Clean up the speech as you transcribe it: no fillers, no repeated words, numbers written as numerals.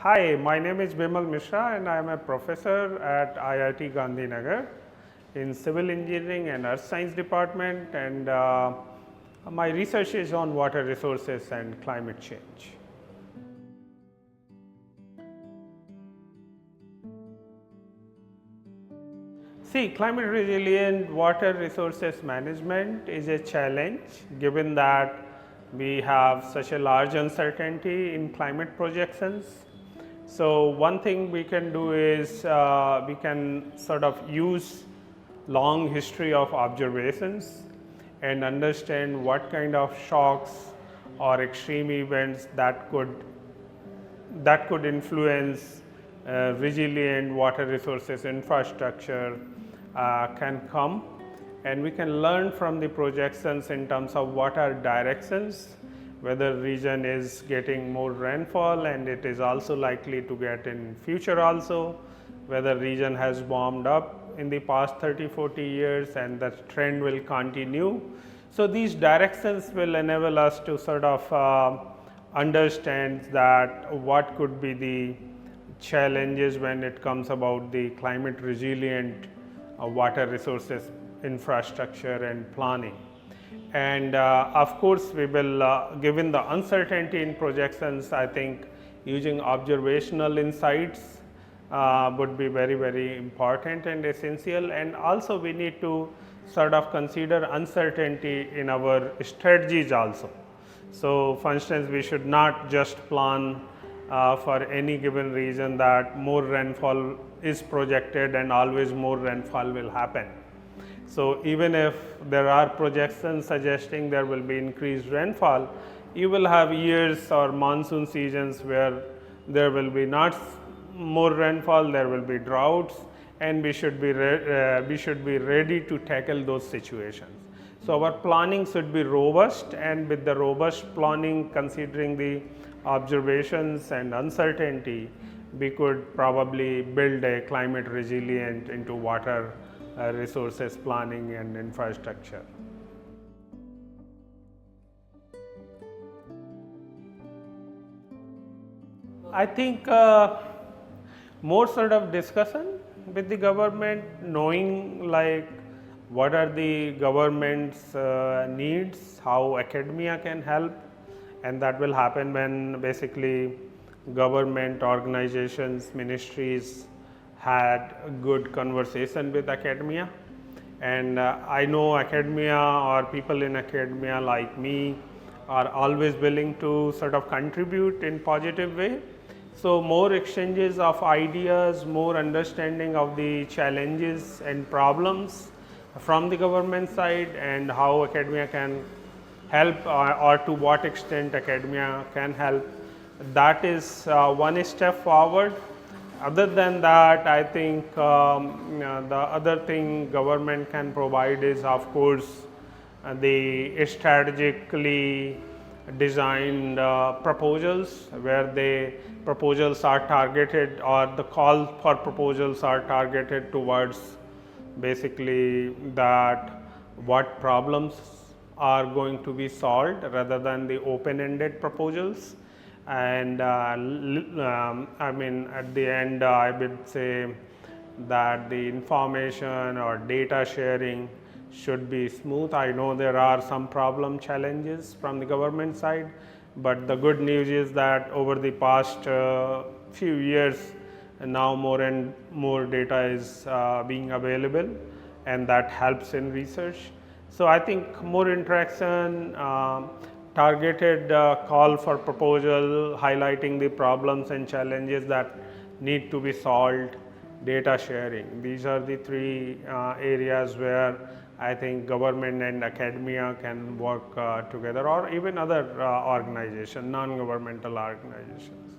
Hi, my name is Vimal Mishra and I am a professor at IIT Gandhinagar in Civil Engineering and Earth Science Department, and my research is on water resources and climate change. See, climate resilient water resources management is a challenge given that we have such a large uncertainty in climate projections. So, one thing we can do is we can sort of use long history of observations and understand what kind of shocks or extreme events that could influence resilient water resources infrastructure can come, and we can learn from the projections in terms of what are directions, whether region is getting more rainfall and it is also likely to get in future also, whether region has warmed up in the past 30-40 years and the trend will continue. So, these directions will enable us to sort of understand that what could be the challenges when it comes about the climate resilient water resources infrastructure and planning. And of course, we will given the uncertainty in projections, I think using observational insights would be very important and essential, and also we need to sort of consider uncertainty in our strategies also. So, for instance, we should not just plan for any given region that more rainfall is projected and always more rainfall will happen. So, even if there are projections suggesting there will be increased rainfall, you will have years or monsoon seasons where there will be not more rainfall, there will be droughts, and we should be ready to tackle those situations. So, our planning should be robust, and with the robust planning considering the observations and uncertainty, we could probably build a climate resilient into water resources planning and infrastructure. I think more sort of discussion with the government, knowing like what are the government's needs, how academia can help, and that will happen when basically government organizations, ministries had a good conversation with academia. And I know academia or people in academia like me are always willing to sort of contribute in positive way. So, more exchanges of ideas, more understanding of the challenges and problems from the government side, and how academia can help or to what extent academia can help, that is one step forward. Other than that, I think the other thing government can provide is of course the strategically designed proposals, where the proposals are targeted or the call for proposals are targeted towards basically that what problems are going to be solved rather than the open-ended proposals. And I mean at the end I would say that the information or data sharing should be smooth. I know there are some problem challenges from the government side, but the good news is that over the past few years now more and more data is being available, and that helps in research. So, I think more interaction, targeted call for proposal, highlighting the problems and challenges that need to be solved, data sharing. These are the three areas where I think government and academia can work together, or even other organizations, non-governmental organizations.